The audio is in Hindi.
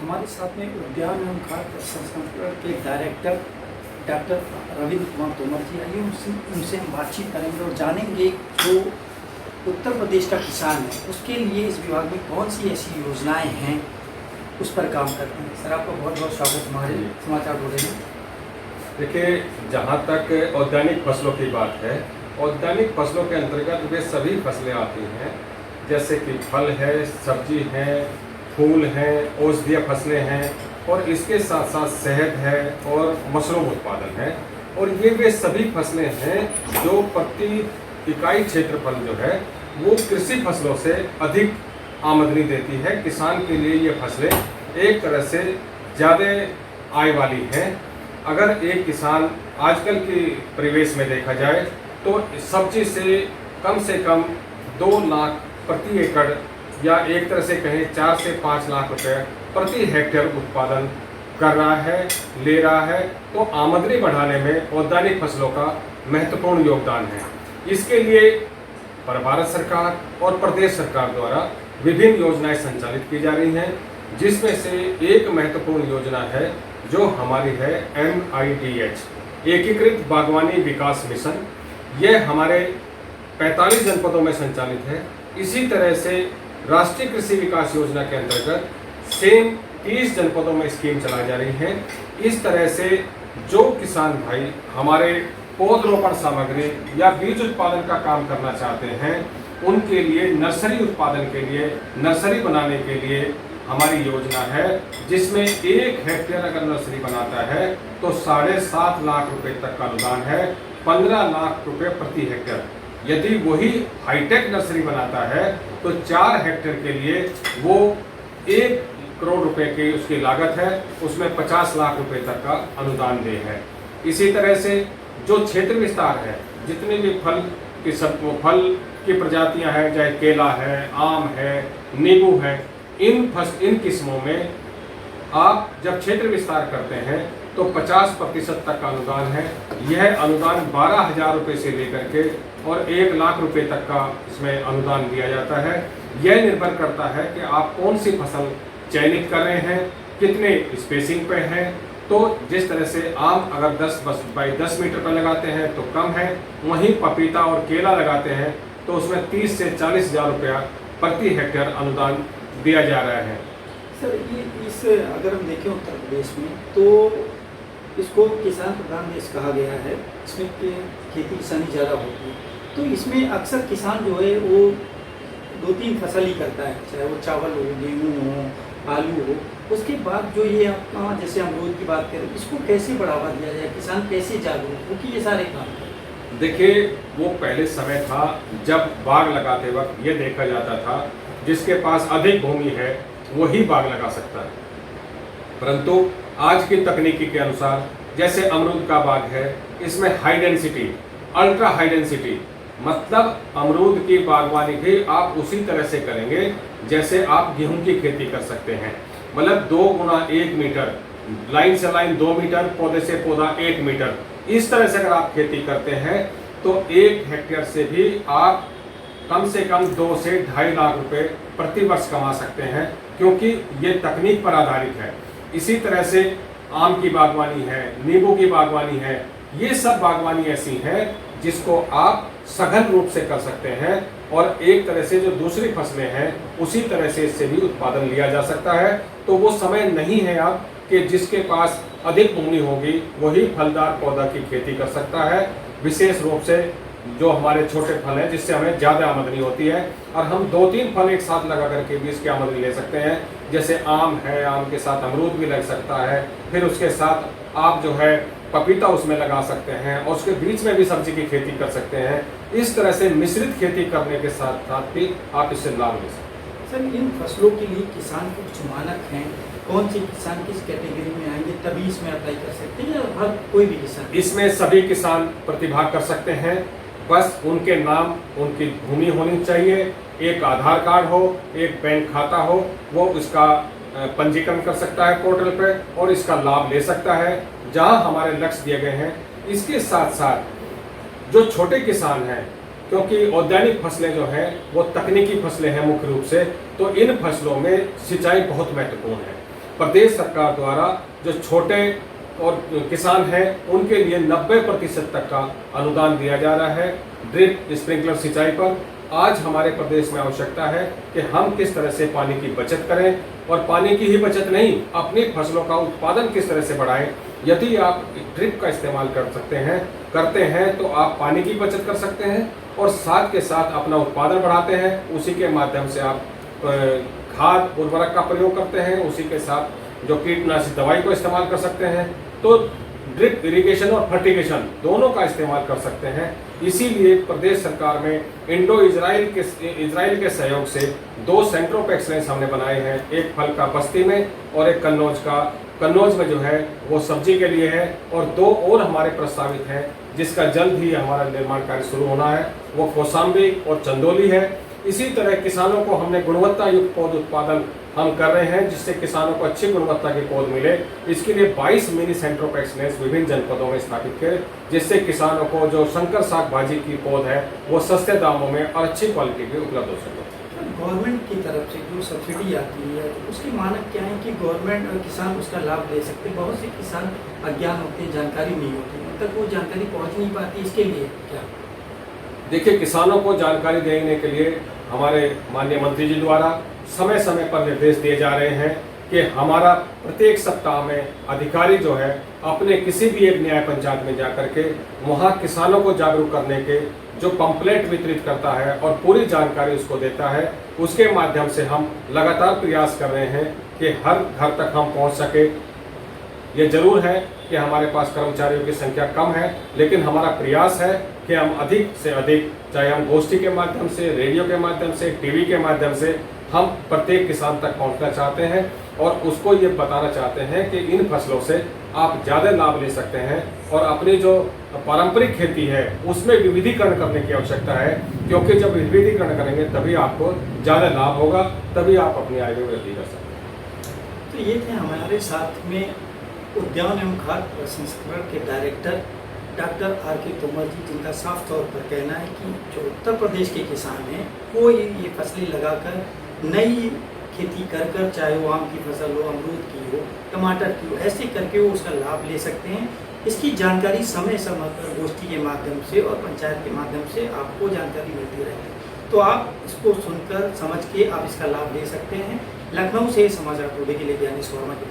हमारे साथ में उद्यान एवं खाद्य प्रसंस्करण के डायरेक्टर डॉक्टर रविंद्र कुमार तोमर जी आइए, उनसे हम बातचीत करेंगे और जानेंगे जो उत्तर प्रदेश का किसान है उसके लिए इस विभाग में कौन सी ऐसी योजनाएं हैं उस पर काम करते हैं। सर, आपका बहुत बहुत स्वागत हमारे समाचार बोले में। देखिए, जहाँ तक औद्यानिक फसलों की बात है, औद्यानिक फसलों के अंतर्गत वे सभी फसलें आती हैं, जैसे कि फल है, सब्जी है, फूल हैं, औषधीय फसलें हैं और इसके साथ साथ शहद है और मशरूम उत्पादन है। और ये वे सभी फसलें हैं जो प्रति इकाई क्षेत्रफल जो है वो कृषि फसलों से अधिक आमदनी देती है। किसान के लिए ये फसलें एक तरह से ज़्यादा आय वाली हैं। अगर एक किसान आजकल के परिवेश में देखा जाए तो सब्जी से कम 2 लाख प्रति एकड़ या एक तरह से कहें 4 से 5 लाख रुपए प्रति हेक्टेयर उत्पादन कर रहा है, ले रहा है। तो आमदनी बढ़ाने में औद्यानिक फसलों का महत्वपूर्ण योगदान है। इसके लिए भारत सरकार और प्रदेश सरकार द्वारा विभिन्न योजनाएं संचालित की जा रही हैं, जिसमें से एक महत्वपूर्ण योजना है जो हमारी है MIDH एकीकृत बागवानी विकास मिशन। यह हमारे 45 जनपदों में संचालित है। इसी तरह से राष्ट्रीय कृषि विकास योजना के अंतर्गत सेम 30 जनपदों में स्कीम चलाई जा रही है। इस तरह से जो किसान भाई हमारे पौधरोपण सामग्री या बीज उत्पादन का काम करना चाहते हैं, उनके लिए नर्सरी उत्पादन के लिए, नर्सरी बनाने के लिए हमारी योजना है, जिसमें 1 हेक्टेयर अगर नर्सरी बनाता है तो 7.5 लाख रुपए तक का अनुदान है, 15 लाख रुपए प्रति हेक्टेयर। यदि वही हाईटेक नर्सरी बनाता है तो 4 हेक्टेयर के लिए वो 1 करोड़ रुपए की उसकी लागत है, उसमें 50 लाख रुपए तक का अनुदान दे है। इसी तरह से जो क्षेत्र विस्तार है, जितने भी फल की प्रजातियां हैं, चाहे केला है, आम है, नींबू है, इन किस्मों में आप जब क्षेत्र विस्तार करते हैं तो 50% तक का अनुदान है। यह अनुदान 12,000 रुपये से लेकर के और 1 लाख रुपए तक का इसमें अनुदान दिया जाता है। यह निर्भर करता है कि आप कौन सी फसल चयनित कर रहे हैं, कितने स्पेसिंग पे हैं। तो जिस तरह से आम अगर 10 बाई 10 मीटर पर लगाते हैं तो कम है, वहीं पपीता और केला लगाते हैं तो उसमें 30 से 40,000 रुपया प्रति हेक्टेयर अनुदान दिया जा रहा है। सर, ये अगर हम देखें उत्तर प्रदेश में तो इसको किसान प्रधान देश कहा गया है। इसमें खेती किसानी ज़्यादा होती है, तो इसमें अक्सर किसान जो है वो 2-3 फसल ही करता है, चाहे वो चावल हो, गेहूँ हो, आलू हो। उसके बाद जो ये आपका जैसे अमरूद की बात करें, इसको कैसे बढ़ावा दिया जाए, किसान कैसे जागरूक हो कि ये सारे काम करें? देखिए, वो पहले समय था जब बाग लगाते वक्त ये देखा जाता था जिसके पास अधिक भूमि है वही बाग लगा सकता है। परंतु आज की तकनीकी के अनुसार जैसे अमरूद का बाग है, इसमें high density, ultra high density, मतलब अमरूद की बागवानी भी आप उसी तरह से करेंगे जैसे आप गेहूं की खेती कर सकते हैं। मतलब 2 गुना 1 मीटर, लाइन से लाइन 2 मीटर, पौधे से पौधा 1 मीटर, इस तरह से अगर आप खेती करते हैं तो 1 हेक्टेयर से भी आप कम से कम 2 से 2.5 लाख रुपए प्रति वर्ष कमा सकते हैं, क्योंकि ये तकनीक पर आधारित है। इसी तरह से आम की बागवानी है, नींबू की बागवानी है, ये सब बागवानी ऐसी है जिसको आप सघन रूप से कर सकते हैं और एक तरह से जो दूसरी फसलें हैं उसी तरह से इससे भी उत्पादन लिया जा सकता है। तो वो समय नहीं है अब कि जिसके पास अधिक भूमि होगी वही फलदार पौधा की खेती कर सकता है। विशेष रूप से जो हमारे छोटे फल हैं जिससे हमें ज़्यादा आमदनी होती है, और हम 2-3 फल एक साथ लगा करके भी इसकी आमदनी ले सकते हैं। जैसे आम है, आम के साथ अमरूद भी लग सकता है, फिर उसके साथ आप जो है पपीता उसमें लगा सकते हैं और उसके बीच में भी सब्जी की खेती कर सकते हैं। इस तरह से मिश्रित खेती करने के साथ साथ भी आप इससे लाभ ले सकते हैं। सर, इन फसलों के लिए किसान के कुछ मानक हैं, कौन से किसान किस कैटेगरी में आएंगे तभी इसमें अप्लाई कर सकते हैं, या हर कोई भी किसान? इसमें सभी किसान प्रतिभाग कर सकते हैं, बस उनके नाम, उनकी भूमि होनी चाहिए, एक आधार कार्ड हो, एक बैंक खाता हो, वो इसका पंजीकरण कर सकता है पोर्टल पे और इसका लाभ ले सकता है जहां हमारे लक्ष्य दिए गए हैं। इसके साथ साथ जो छोटे किसान हैं, क्योंकि औद्यानिक फसलें जो हैं वो तकनीकी फसलें हैं मुख्य रूप से, तो इन फसलों में सिंचाई बहुत महत्वपूर्ण है। प्रदेश सरकार द्वारा जो छोटे और किसान हैं उनके लिए 90% तक का अनुदान दिया जा रहा है ड्रिप स्प्रिंकलर सिंचाई पर। आज हमारे प्रदेश में आवश्यकता है कि हम किस तरह से पानी की बचत करें, और पानी की ही बचत नहीं, अपनी फसलों का उत्पादन किस तरह से बढ़ाएं। यदि आप ड्रिप का इस्तेमाल करते हैं तो आप पानी की बचत कर सकते हैं और साथ के साथ अपना उत्पादन बढ़ाते हैं। उसी के माध्यम से आप खाद उर्वरक का प्रयोग करते हैं, उसी के साथ जो कीटनाशक दवाई को इस्तेमाल कर सकते हैं। तो ड्रिप इरिगेशन और फर्टिगेशन दोनों का इस्तेमाल कर सकते हैं। इसीलिए प्रदेश सरकार में इजराइल के सहयोग से 2 सेंटर ऑफ एक्सलेंस हमने बनाए हैं, एक फल का बस्ती में और एक कन्नौज में जो है वो सब्जी के लिए है, और 2 और हमारे प्रस्तावित हैं जिसका जल्द ही हमारा निर्माण कार्य शुरू होना है, वो कौशाम्बी और चंदौली है। इसी तरह किसानों को हमने गुणवत्ता युक्त पौध उत्पादन हम कर रहे हैं जिससे किसानों को अच्छी गुणवत्ता के पौध मिले। इसके लिए 22 मिनी सेंटर ऑफ एक्सलेंस विभिन्न जनपदों में स्थापित किए, जिससे किसानों को जो शंकर साग भाजी की पौध है वो सस्ते दामों में और अच्छी क्वालिटी के उपलब्ध हो सके। गवर्नमेंट की तरफ से जो सब्सिडी आती है उसके मानक क्या है कि गवर्नमेंट और किसान उसका लाभ ले सकते हैं। बहुत से किसान अज्ञान होते हैं, जानकारी नहीं होती, उन तक वो जानकारी पहुँच नहीं पाती, इसके लिए क्या? देखिए, किसानों को जानकारी देने के लिए हमारे माननीय मंत्री जी द्वारा समय समय पर निर्देश दिए जा रहे हैं कि हमारा प्रत्येक सप्ताह में अधिकारी जो है अपने किसी भी एक न्याय पंचायत में जाकर के वहाँ किसानों को जागरूक करने के जो पंपलेट वितरित करता है और पूरी जानकारी उसको देता है। उसके माध्यम से हम लगातार प्रयास कर रहे हैं कि हर घर तक हम पहुँच सके। ये जरूर है कि हमारे पास कर्मचारियों की संख्या कम है, लेकिन हमारा प्रयास है कि हम अधिक से अधिक, चाहे हम गोष्ठी के माध्यम से, रेडियो के माध्यम से, टीवी के माध्यम से, हम प्रत्येक किसान तक पहुंचना चाहते हैं और उसको ये बताना चाहते हैं कि इन फसलों से आप ज़्यादा लाभ ले सकते हैं और अपनी जो पारंपरिक खेती है उसमें विविधीकरण करने की आवश्यकता है, क्योंकि जब विविधीकरण करेंगे तभी आपको ज़्यादा लाभ होगा, तभी आप अपनी आय में वृद्धि कर सकते हैं। तो ये थे हमारे साथ में उद्यान एवं खाद्य प्रसंस्करण के डायरेक्टर डॉक्टर R.K. तोमर जी, जिनका साफ तौर पर कहना है कि जो उत्तर प्रदेश के किसान हैं वो ये फसलें लगाकर नई खेती कर चाहे वो आम की फसल हो, अमरूद की हो, टमाटर की हो, ऐसे करके वो उसका लाभ ले सकते हैं। इसकी जानकारी समय समय पर गोष्ठी के माध्यम से और पंचायत के माध्यम से आपको जानकारी मिलती रहेगी, तो आप इसको सुनकर समझ के आप इसका लाभ ले सकते हैं। लखनऊ से समाचार टुडे के लिए ज्ञानेश वर्मा की